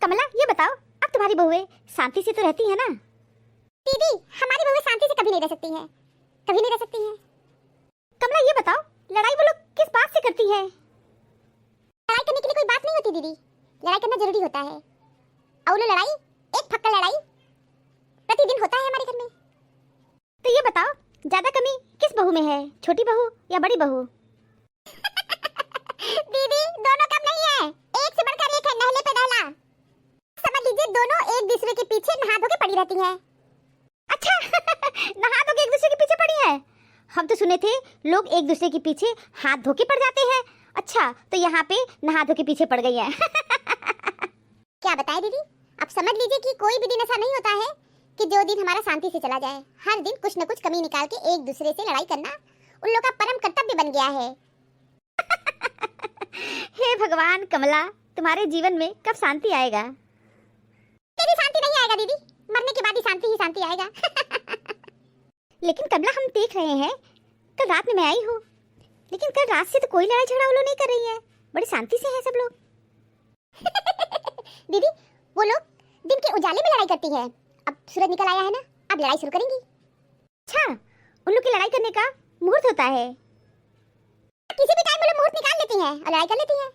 कमला ये बताओ, अब तुम्हारी बहुएं शांति से तो रहती है ना? दीदी हमारी बहुएं शांति से कभी नहीं रह सकती हैं, कभी नहीं रह सकती हैं। कमला ये बताओ, लड़ाई वो लोग किस बात से करती है? लड़ाई करने के लिए कोई बात नहीं होती दीदी, लड़ाई करना जरूरी होता है। और वो लड़ाई, एक फक्कड़ लड़ाई प्रतिदिन होता है हमारे घर में। तो ये बताओ, ज्यादा कमी किस बहू में है, छोटी बहू या बड़ी बहू? दीदी दोनों कम नहीं है, एक से बढ़कर एक है, नहले पे नहला। समझ लीजिए दोनों एक दूसरे के पीछे नहा धो के पड़ी रहती हैं। अच्छा नहा धो के एक दूसरे के पीछे पड़ी है? हम तो सुने थे लोग एक दूसरे के पीछे हाथ धो के पड़ जाते हैं। अच्छा तो यहाँ पे नहा धो के पीछे पड़ गई है। क्या बताएं दीदी, अब समझ लीजिए कि कोई भी दिन ऐसा नहीं होता है कि जो दिन हमारा शांति से चला जाए। हर दिन कुछ न कुछ कमी निकाल के एक दूसरे से लड़ाई करना उन लोगों का परम कर्तव्य बन गया है। हे भगवान कमला, तुम्हारे जीवन में कब शांति आएगा? तेरी शांति नहीं आएगा दीदी, मरने के बाद ही शांति आएगा। लेकिन कमला हम देख रहे हैं, कल रात में मैं आई हूँ, लेकिन कल रात से तो कोई लड़ाई झगड़ा वो लोग नहीं कर रही है, बड़ी शांति से है सब लोग। दीदी वो लोग दिन के उजाले में लड़ाई करती है, अब सूरज निकल आया है ना, अब लड़ाई शुरू करेंगी। अच्छा उन लोग की लड़ाई करने का मुहूर्त होता है? किसी भी टाइम वो लोग मुहूर्त निकाल लेती हैं और लड़ाई कर लेती हैं।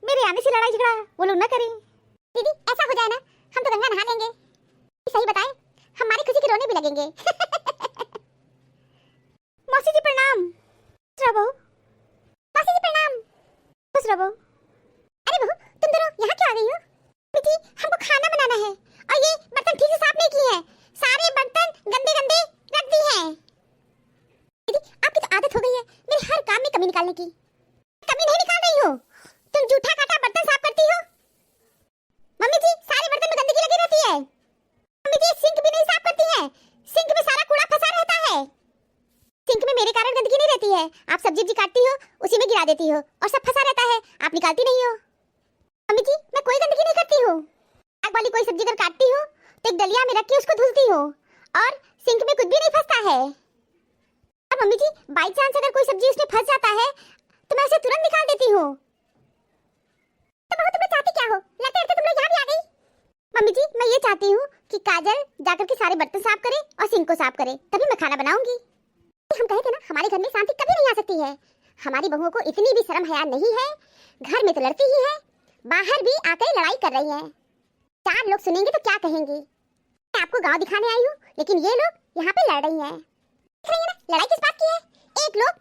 मेरे आने से लड़ाई झगड़ा वो लोग ना करें। दीदी ऐसा हो जाए ना, हम तो गंगा नहा लेंगे। सही बताएं, हमारी खुशी के रोने भी लगेंगे। मौसी जी प्रणाम। बहू मौसी जी प्रणाम। खुश रहो। अरे बहू तुम दोनों यहाँ क्यों आ गई हो? दीदी हमको खाना बनाना है और ये बर्तन ठीक से साफ नहीं किए हैं, सारे बर्तन गंदे गंदे रख दिए हैं। दीदी आपकी तो आदत हो गई है मेरे हर काम में कमी निकालने की। कमी नहीं निकाल रही हो, तुम जूठा काटा बर्तन साफ करती हो। मम्मी जी सारे बर्तन में गंदगी लगी रहती है। मम्मी जी सिंक भी नहीं साफ करती हैं, सिंक में सारा कूड़ा फंसा रहता है। सिंक में मेरे कारण गंदगी नहीं रहती है, आप सब्जी काटती हो उसी में गिरा देती हो और सब फंसा रहता है, आप निकालती नहीं हो। मम्मी जी मैं कोई गंदगी नहीं करती हूँ, आग वाली कोई सब्जी अगर काटती हूँ तो एक डलिया में रख के उसको धुलती हूँ और सिंक में कुछ भी नहीं फंसता है। और मम्मी जी बाई चांस अगर कोई सब्जी उसमें फंस जाता है तो मैं उसे तुरंत निकाल देती हूँ। तो बहू तुम लोग चाहती क्या हो? लगता है तुम लोग यहाँ भी आ गई। मम्मी जी मैं ये चाहती हूँ कि काजल जाकर के सारे बर्तन साफ करे और सिंक को साफ करे, तभी मैं खाना बनाऊंगी। हम कहे थे ना हमारे घर में शांति कभी नहीं आ सकती है। हमारी बहुओं को इतनी भी शर्म हया नहीं है, घर में तो लड़ती ही है, बाहर भी आकर लड़ाई कर रही है। चार लोग सुनेंगे तो क्या कहेंगे? मैं आपको गांव दिखाने आई हूँ, लेकिन ये लोग यहाँ पे लड़ रही हैं। देख रही हैं ना लड़ाई किस बात की है? एक लोग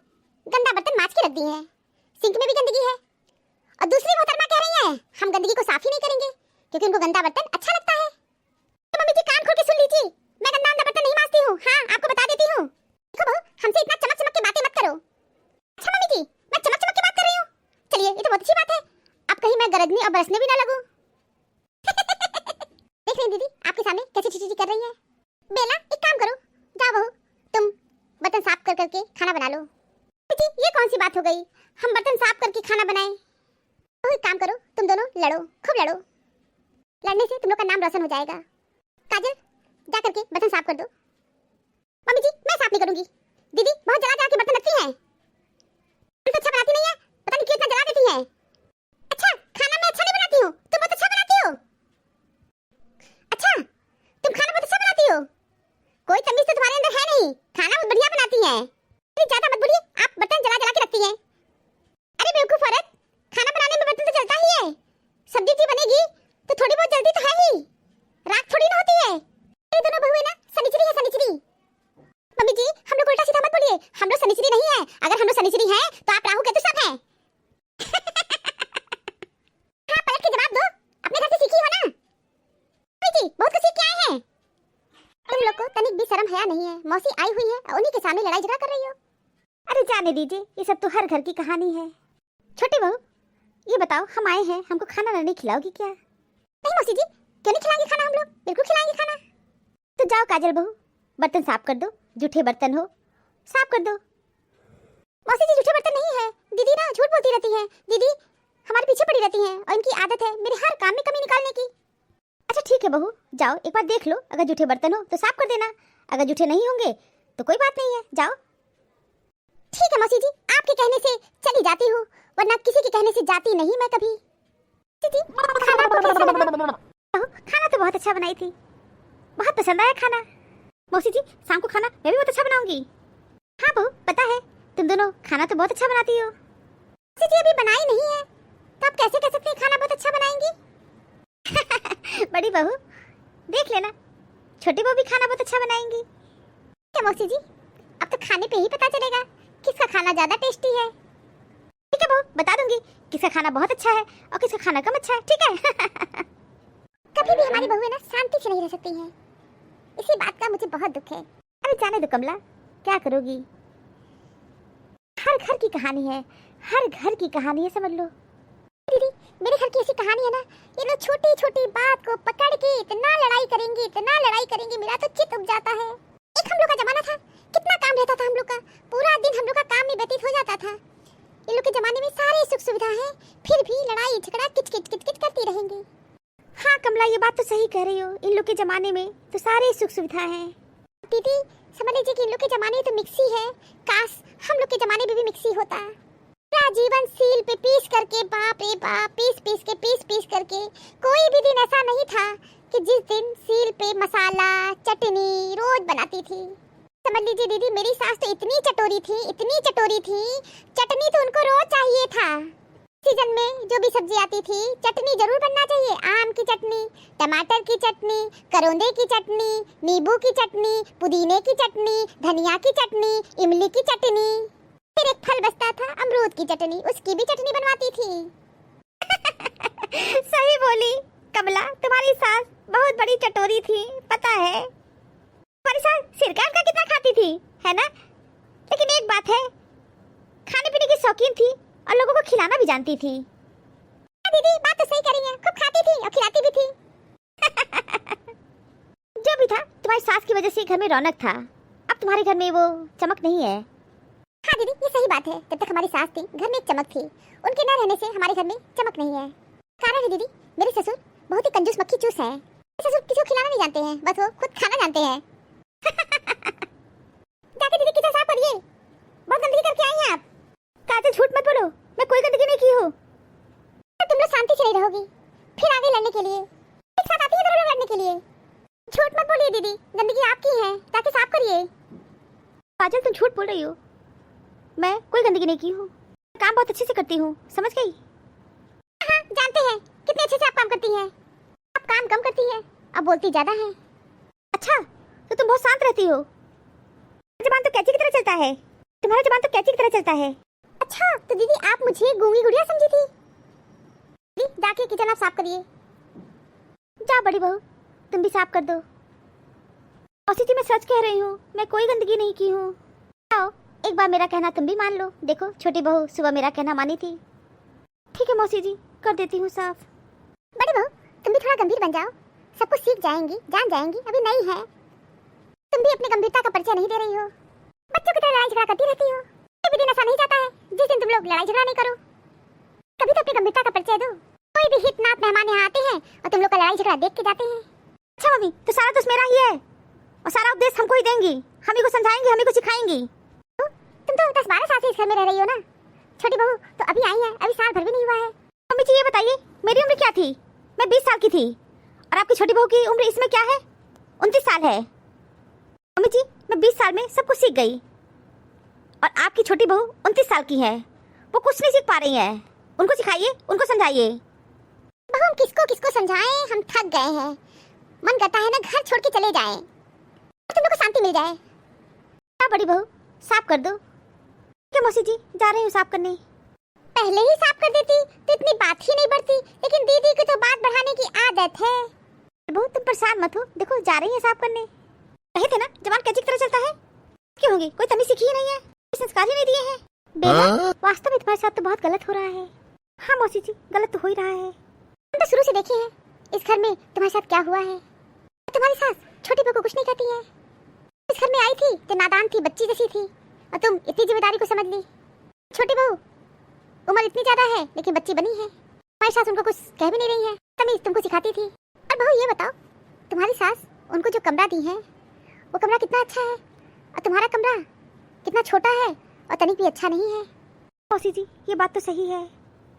गंदा बर्तन मांज के रख दिए हैं, सिंक में भी गंदगी है, और दूसरी मोहतरमा कह रही हैं हम गंदगी को साफ ही नहीं करेंगे क्योंकि उनको गंदा बर्तन अच्छा लगता है। तो मम्मी जी कान खोल के सुन लीजिए, मैं गंदा बर्तन नहीं मांजती हूँ। हाँ आपको बता देती हूँ। देखो बहू हमसे इतना चमक चमक के बातें मत करो। अच्छा मम्मी जी मैं चमक चमक के बात कर रही हूँ, चलिए ये तो बहुत अच्छी बात है, अब कहीं मैं गरजने और बरसने भी ना लगूं। देख रही दीदी आपके सामने कैसी चीची कर रही है। बेला एक काम करो, जाओ बहू तुम बर्तन साफ कर करके खाना बना लो। जी ये कौन सी बात हो गई, हम बर्तन साफ करके खाना बनाएं? तो एक काम करो तुम दोनों लड़ो, खूब लड़ो, लड़ने से तुम लोग का नाम रोशन हो जाएगा। काजल जा करके बर्तन साफ कर दो। मम्मी जी मैं साफ नहीं करूंगी, दीदी बहुत जला जला के बर्तन रखती हैं, अच्छा बनाती नहीं है, पता नहीं क्यों इतना जला देती हैं। अच्छा खाना मैं अच्छा नहीं बनाती हूँ, तुम बहुत अच्छा बनाती हो। अच्छा तुम खाना बहुत अच्छा बनाती हो, कोई तमीज तो तुम्हारे अंदर है नहीं, खाना बहुत बढ़िया बनाती हैं। ज्यादा मत बोलिए, आप बर्तन जला जला के रखती हैं। अरे बेवकूफ औरत, खाना बनाने में बर्तन तो जलता ही है, सब्जी की बनेगी तो थोड़ी बहुत जल्दी तो है ही, राख थोड़ी ना होती है। ये दोनों बहुएं ना सनिचरी है सनिचरी। मम्मी जी हम लोग उल्टा सीधा मत बोलिए, हम लोग सनिचरी नहीं है, अगर हम लोग सनिचरी हैं तो आप राहु केतु सब हैं। हाँ पलट के जवाब दो, अपने घर से सीखी हो ना। मम्मी जी बहुत कुछ सीख के आए हैं। तुम लोग को तनिक भी शर्म हया नहीं है, मौसी आई हुई है और उन्हीं के सामने लड़ाई झगड़ा कर रही हो। अरे जाने दीजिए, ये सब तो हर घर की कहानी है। छोटी बहू ये बताओ, हम आए हैं, हमको खाना नहीं खिलाओगी क्या? नहीं मौसी जी क्यों नहीं खिलाएंगे खाना, हम लोग बिल्कुल खिलाएंगे खाना। तो जाओ काजल बहू बर्तन साफ कर दो, जूठे बर्तन हो साफ कर दो। मौसी जी जूठे बर्तन नहीं है, दीदी ना झूठ बोलती रहती है, दीदी हमारे पीछे पड़ी रहती हैं और इनकी आदत है मेरे हर काम में कमी निकालने की। अच्छा ठीक है बहू, जाओ एक बार देख लो, अगर जूठे बर्तन हो तो साफ कर देना, अगर जूठे नहीं होंगे तो कोई बात नहीं है, जाओ। ठीक है मौसी जी, आपके कहने से चली जाती हूँ, वरना किसी के कहने से जाती नहीं मैं कभी। दीदी खाना बहुत अच्छा बनाई थी, बहुत पसंद आया खाना। मौसी जी शाम को खाना मैं भी बहुत अच्छा बनाऊंगी। हाँ बहू पता है, तुम दोनों खाना तो बहुत अच्छा बनाती हो। मौसी जी अभी बनाई नहीं है तो आप कैसे कह सकते हैं खाना बहुत अच्छा बनाएंगी? बड़ी बहू देख लेना, छोटी बहू भी खाना बहुत अच्छा बनाएंगी। क्या मौसी जी, अब तो खाने पे ही पता चलेगा किसका खाना ज्यादा टेस्टी है। ठीक है बहू, बता दूंगी किसका खाना बहुत अच्छा है और किसका खाना कम अच्छा है, ठीक है? कभी भी हमारी बहू है ना शांति से नहीं रह सकती है, इसी बात का मुझे बहुत दुख है। अरे जाने दो कमला, क्या करोगी, हर घर की कहानी है, हर घर की कहानी है, समझ लो। दीदी मेरे घर की ऐसी कहानी है ना, ये लोग छोटी छोटी बात को पकड़ के इतना लड़ाई करेंगे, मेरा तो चित उब जाता है। एक हम लोग का जमाना था, कितना काम रहता था हम लोग का, पूरा दिन हम लोग का काम में व्यतीत हो जाता था। इन लोग के जमाने में सारी सुख सुविधा है, फिर भी लड़ाई झगड़ा किच किच किच किच करती रहेंगे। हाँ कमला, ये बात तो सही कह रही हो, इन लोग के जमाने में तो सारे सुख सुविधा है। दीदी समझ लीजिए कि इन लोग के जमाने में तो मिक्सी है, काश हम लोग के जमाने में भी मिक्सी होता। पूरा जीवन सील पे पीस करके, बाप रे बाप, पीस करके कोई भी दिन ऐसा नहीं था कि जिस दिन सील पे मसाला चटनी रोज बनाती थी। समझ लीजिए दीदी मेरी सास तो इतनी चटोरी थी, चटनी तो उनको रोज चाहिए था। सीजन में जो भी सब्जी आती थी चटनी जरूर बनना चाहिए, आम की चटनी, टमाटर की चटनी, करौंदे की चटनी, नींबू की चटनी, पुदीने की चटनी, धनिया की चटनी, इमली की चटनी, फिर एक फल बचता था अमरूद की चटनी, उसकी भी चटनी बनवाती थी। सही बोली कमला, तुम्हारी सास बहुत बड़ी चटोरी थी, पता है। तुम्हारी सास सिरका का कितना खाती थी, है ना? लेकिन एक बात है, खाने पीने की शौकीन थी और लोगों को खिलाना भी जानती थी। दीदी बात तो सही कर रही हैं, खूब खाती थी और खिलाती भी थी। जो भी था, तुम्हारी सास की वजह से घर में रौनक था, अब तुम्हारे घर में वो चमक नहीं है। हाँ दीदी ये सही बात है, जब तक हमारी सास थी घर में एक चमक थी, उनके न रहने से हमारे घर में चमक नहीं है। कारण है दीदी मेरे ससुर बहुत ही कंजूस मक्खी चूस है, ससुर किसी को खिलाना नहीं जानते हैं, बस वो खुद खाना जानते हैं। जाके दीदी किचन साफ करिए, बहुत गंदगी करके आई हैं आप। काजल झूठ मत बोलो, मैं कोई गंदगी नहीं की हूँ। तुम लोग शांति से नहीं रहोगी, फिर आगे लड़ने के लिए एक साथ आती है दोनों लड़ने के लिए। झूठ मत बोलिए दीदी, गंदगी आपकी है, जाके साफ करिए। काजल तुम झूठ बोल रही हो, मैं कोई गंदगी नहीं की हूँ, काम बहुत अच्छे से करती हूँ, समझ गई? हाँ जानते हैं कितने अच्छे से आप काम करती हैं, आप काम कम करती हैं अब बोलती ज्यादा है। अच्छा तो तुम बहुत शांत रहती हो, जबान तो कैची की तरह चलता है, तुम्हारा जबान तो कैची की तरह चलता है। अच्छा तो दीदी आप मुझे गूंगी गुड़िया समझी थी? दीदी जाके किचन आप साफ करिए। जा बड़ी बहू, तुम भी साफ कर दो। औसी जी मैं सच कह रही हूँ, मैं कोई गंदगी नहीं की हूँ। आओ एक बार मेरा कहना तुम भी मान लो, देखो छोटी बहू सुबह मेरा कहना मानी थी। ठीक है मौसी जी, कर देती हूँ साफ। बड़ी बहू तुम भी थोड़ा गंभीर बन जाओ, सब कुछ सीख जाएंगी, जान जाएंगी, अभी नई है। तुम भी अपनी गंभीरता का परिचय नहीं दे रही हो, बच्चों की तरह लड़ाई झगड़ा करती रहती हो। कोई भी दिन ऐसा नहीं जाता है जिस दिन तुम लोग लड़ाई झगड़ा नहीं करो, कभी तो अपनी गंभीरता का परिचय दो। कोई भी हितनात मेहमान यहाँ आते हैं और तुम लोग का लड़ाई झगड़ा देख के जाते हैं। अच्छा मम्मी, तो सारा दोष मेरा ही है और सारा उपदेश हमको ही देंगी, हम ही को समझाएंगी, हम ही को सिखाएंगी। तुम तो 10-12 साल से इस घर में रह रही हो ना, छोटी बहू तो अभी आई है, अभी साल भर भी नहीं हुआ है। मम्मी जी ये बताइए मेरी उम्र क्या थी? मैं 20 साल की थी और आपकी छोटी बहू की उम्र इसमें क्या है? 29 साल है। मम्मी जी मैं 20 साल में सब कुछ सीख गई और आपकी छोटी बहू 29 साल की है, वो कुछ नहीं सीख पा रही है। उनको सिखाइए, उनको समझाइए। बहू हम किसको किसको समझाएं, हम थक गए हैं, मन करता है ना घर छोड़ के चले जाएं, तुम लोग को शांति मिल जाए। क्या बड़ी बहू साफ कर दो। क्या मौसी जी जा रही हूँ साफ करने। पहले ही साफ कर देती तो इतनी बात ही नहीं बढ़ती, लेकिन दीदी की तो बात बढ़ाने की आदत है। बहू तुम परेशान मत हो, देखो जा रही है साफ करने। कहे थे ना जबान कैची की तरह चलता है, क्यों होगी? कोई तमीज सीखी ही नहीं है, संस्कार ही नहीं दिए हैं। बेटा वास्तव में तुम्हारे साथ तो बहुत गलत हो रहा है। हाँ मौसी जी गलत तो हो ही रहा है। हम तो शुरू से देखे हैं इस घर में तुम्हारे साथ क्या हुआ है। तुम्हारी सास छोटी बहू को कुछ नहीं कहती है, इस घर में आई थी तो नादान थी, बच्ची जैसी थी, और तुम इतनी जिम्मेदारी को समझ ली। छोटी बहू उम्र इतनी ज्यादा है लेकिन बच्ची बनी है, तुम्हारी सास उनको कुछ कह भी नहीं रही है, तमीज तुमको सिखाती थी। और बहू ये बताओ तुम्हारी सास उनको जो कमरा दी है वो कमरा कितना अच्छा है और तुम्हारा कमरा कितना छोटा है और तनिक भी अच्छा नहीं है। मौसी जी ये बात तो सही है,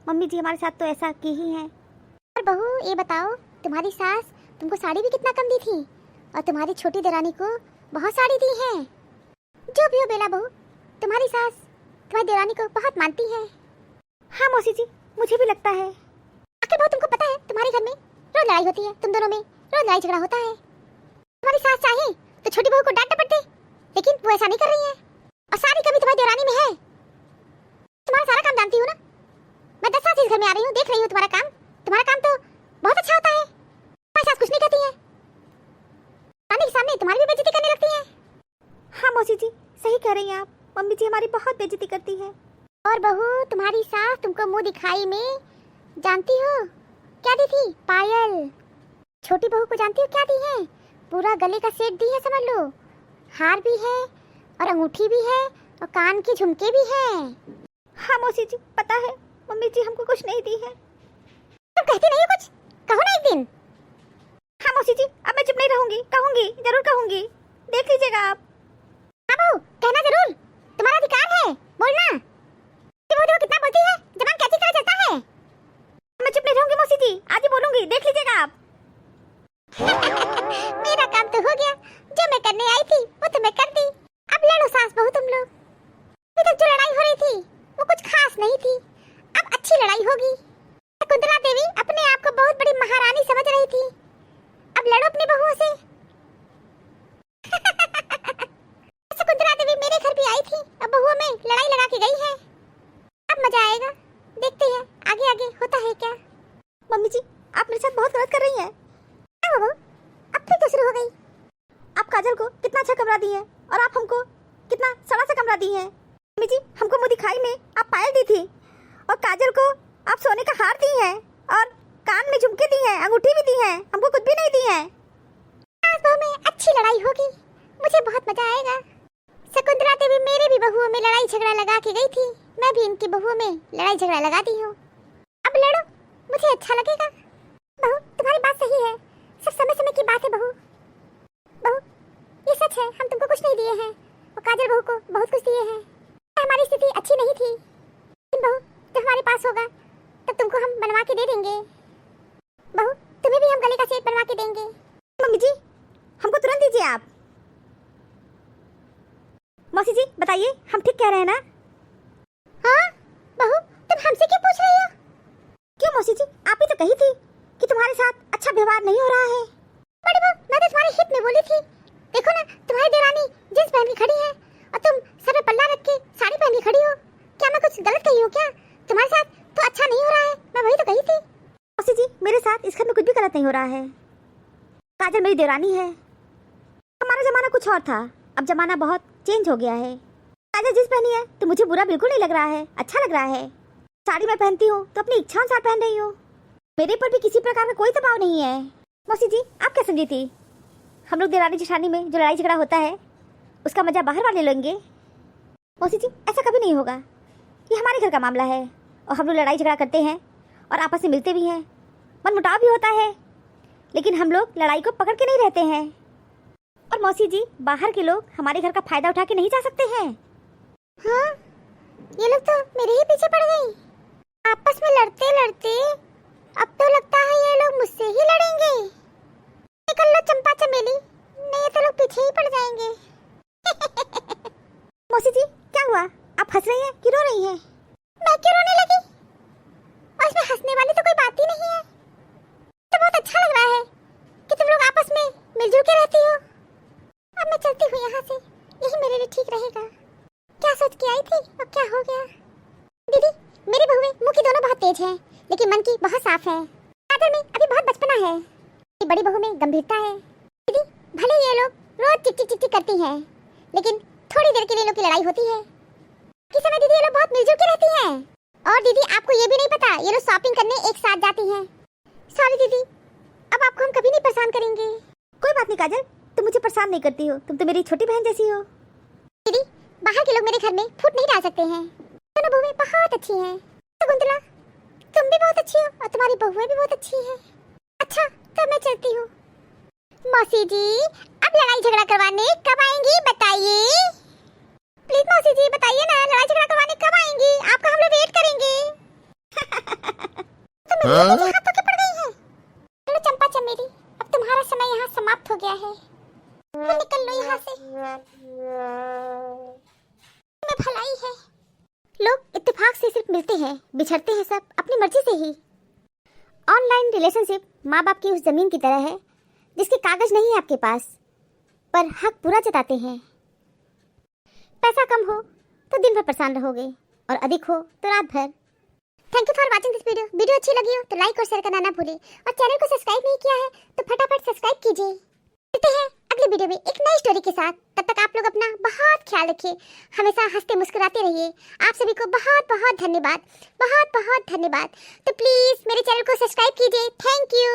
मम्मी जी हमारे साथ तो ऐसा की ही है। और बहू ये बताओ तुम्हारी सास तुमको साड़ी भी कितना कम दी थी, और तुम्हारी छोटी देरानी को बहुत साड़ी दी है। जो भी हो बेला बहू, तुम्हारी सास तुम्हारी देरानी को बहुत मानती है। हाँ मौसी जी, मुझे भी लगता है। आखिर बहू, तुमको पता है तुम्हारे घर में रोज लड़ाई होती है, तुम दोनों में रोज लड़ाई झगड़ा होता है। तुम्हारी सास चाहे तो छोटी बहू को डांट पड़ते, लेकिन वो ऐसा नहीं कर रही है। और सारी कमी तुम्हारी देरानी में है। तुम्हारा सारा काम जानती हूँ ना, मैं 10 साल से इस घर में आ रही हूँ, देख रही हूँ तुम्हारा काम। तुम्हारा काम तो बहुत अच्छा होता है। तुम्हारी सास कुछ नहीं कहती है, रानी के सामने तुम्हारी भी बेइज्जती करने लगती है। हाँ मौसी जी, सही कह रही हैं आप। मम्मी जी हमारी बहुत बेइज्जती करती है। और बहू, तुम्हारी सास तुमको मुंह दिखाई में जानती हो क्या दी थी? पायल। छोटी बहू को जानती हो क्या दी है? पूरा गले का सेट दी है, समझ लो। हार भी है और अंगूठी भी है और कान के झुमके भी हैं। हाँ मौसी जी, पता है, मम्मी जी हमको कुछ नहीं दी है। तुम कहती नहीं हो कुछ? कहो ना एक दिन। हाँ मौसी जी, अब मैं चुप नहीं रहूंगी, कहूंगी, जरूर कहूंगी, देख लीजिएगा आप। हाँ बहू, कहना जरूर, तुम्हारा अधिकार है बोलना। वो देखो कितना बोलती है, जबान कैसी तरह चलता है। मैं चुप नहीं रहूंगी मौसी जी, आज ही बोलूंगी, देख लीजिएगा आप। मेरा काम तो हो गया, जो मैं करने आई थी वो तो मैं कर दी। अब लड़ो सास बहू तुम लोग। अभी तक जो लड़ाई हो रही थी वो कुछ खास नहीं थी, अब अच्छी लड़ाई होगी। शकुंतला देवी अपने आप को बहुत बड़ी महारानी समझ रही थी, अब लड़ो अपनी बहुओं से। शकुंतला देवी मेरे घर भी आई थी, अब बहुओं में लड़ाई लगा के गई है। अब मजा आएगा, देखते हैं आगे आगे होता है क्या। मम्मी जी, आप मेरे साथ बहुत गलत कर रही हैं। क्या बहू, अब फिर तो शुरू हो गई। आप काजल को कितना अच्छा कमरा दी है और आप हमको कितना सड़ा सा कमरा दी है। मम्मी जी, हमको मुंह दिखाई में आप पायल दी थी और काजल को आप सोने का हार दी है और कान में झुमके दी है, अंगूठी भी दी है, हमको कुछ भी नहीं दी है। सास बहू में अच्छी लड़ाई होगी, मुझे बहुत मजा आएगा। शकुंतला देवी मेरे भी बहुओं में लड़ाई झगड़ा लगा के गई थी, मैं भी इनकी बहुओं में लड़ाई झगड़ा लगा दी हूँ। अब लड़ो, मुझे अच्छा लगेगा। बहू तुम्हारी बात सही है, सब समय समय की बात है बहू। बहू ये सच है, हम तुमको कुछ नहीं दिए हैं और काजल बहू को बहुत कुछ दिए हैं। हमारी स्थिति अच्छी नहीं थी, लेकिन बहू जब हमारे पास होगा तब तुमको हम बनवा के दे देंगे। बहू तुम्हें भी हम गले का सेट बनवा के देंगे। मम्मी जी, हमको तुरंत दीजिए आप। मौसी जी बताइए, हम ठीक कह रहे हैं ना? हाँ बहू, तुम हमसे क्यों पूछ रही हो? क्यों मौसी जी, आप ही तो कही थी कि तुम्हारे साथ अच्छा व्यवहार नहीं हो रहा है। बड़ी बहू, मैं तो तुम्हारे हित में बोली थी। देखो ना, तुम्हारी देरानी जींस पहन के खड़ी है और तुम सर में पल्ला रख के साड़ी पहन के खड़ी हो। क्या मैं कुछ गलत कही हूँ क्या? तुम्हारे साथ तो अच्छा नहीं हो रहा है, मैं वही तो कही थी। मौसी जी, मेरे साथ इस घर में कुछ भी गलत नहीं हो रहा है। काजल मेरी देरानी है। हमारा जमाना कुछ और था, अब जमाना बहुत चेंज हो गया है। काजल जींस पहनी है तो मुझे बुरा बिल्कुल नहीं लग रहा है, अच्छा लग रहा है। साड़ी मैं पहनती हूँ तो अपनी इच्छा अनुसार पहन रही हूँ, मेरे पर भी किसी प्रकार का कोई दबाव नहीं है। मौसी जी, आप क्या समझी थी? हम लोग देरानी जेठानी में जो लड़ाई झगड़ा होता है उसका मजा बाहर वाले लेंगे? मौसी जी, ऐसा कभी नहीं होगा। ये हमारे घर का मामला है और हम लोग लड़ाई झगड़ा करते हैं और आपस में मिलते भी हैं, मन मुटाव भी होता है, लेकिन हम लोग लड़ाई को पकड़ के नहीं रहते हैं। और मौसी जी, बाहर के लोग हमारे घर का फायदा उठा के नहीं जा सकते हैं। हाँ, ये लोग तो मेरे ही पीछे पड़ गई। आपस में लड़ते लड़ते अब तो लगता है ये लोग मुझसे ही लड़ेंगे। निकल लो चंपा चमेली, नहीं तो लोग पीछे ही पड़ जाएंगे। मौसी जी, क्या हुआ? आप हंस रही हैं कि रो रही हैं? मैं क्यों रोने लगी? और इसमें हंसने वाली तो कोई बात ही नहीं है। तो बहुत अच्छा लग रहा है कि तुम लोग आपस में मिलजुल के रहती हो। अब मैं चलती हूँ यहाँ से, यही मेरे लिए ठीक रहेगा। क्या सोच के आई थी और क्या हो गया? दीदी, मेरी बहुएं मुंह की दोनों बहुत तेज हैं, लेकिन मन की बहुत साफ है। काजल में अभी बहुत बचपना है, बड़ी बहू में गंभीरता है। दीदी, भले ये लोग रोज चिक चिक चिक चिक करती हैं, लेकिन थोड़ी देर के लिए लोग की लड़ाई होती है। किस समय दीदी ये लोग बहुत मिलजुल के रहती हैं। और दीदी, आपको ये भी नहीं पता, ये लोग शॉपिंग करने एक साथ जाती हैं। सॉरी दीदी, अब आपको हम कभी नहीं परेशान करेंगे। कोई बात नहीं काजल, तुम मुझे परेशान नहीं करती हो, तुम तो मेरी छोटी बहन जैसी हो। दीदी, बाहर के लोग मेरे घर में फूट नहीं डाल सकते हैं। दोनों बहुएं बहुत अच्छी हैं। शकुंतला, तुम भी बहुत अच्छी हो और तुम्हारी बहुएं भी बहुत अच्छी हैं। अच्छा, तो मैं चलती हूँ। मौसी जी, अब लड़ाई झगड़ा करवाने कब आएंगी बताइए? प्लीज मौसी जी बताइए ना, लड़ाई झगड़ा करवाने कब आएंगी? आपका हम लोग वेट करेंगे। तो मेरे हाथों के पड़ गई है। चलो चंपा चमेली, अब तुम्हारा समाप्त हो गया है। तो निकल लो यहाँ से, में भलाई है। लोग इत्तेफाक से सिर्फ मिलते हैं, बिछड़ते हैं सब अपनी मर्जी से ही। ऑनलाइन रिलेशनशिप माँ बाप की उस जमीन की तरह है जिसके कागज नहीं है आपके पास, पर हक पूरा जताते हैं। पैसा कम हो तो दिन भर परेशान रहोगे और अधिक हो तो रात भर। Thank you for watching this video. Video अच्छी लगी हो तो लाइक और शेयर करना ना भूलें, और चैनल को सब्सक्राइब नहीं किया है तो फटाफट सब्सक्राइब कीजिए। मिलते हैं अगले वीडियो में एक नई स्टोरी के साथ। तब तक आप लोग अपना बहुत ख्याल रखिए, हमेशा हंसते मुस्कुराते रहिए। आप सभी को बहुत बहुत धन्यवाद, बहुत बहुत धन्यवाद। तो प्लीज मेरे चैनल को सब्सक्राइब कीजिए। Thank you.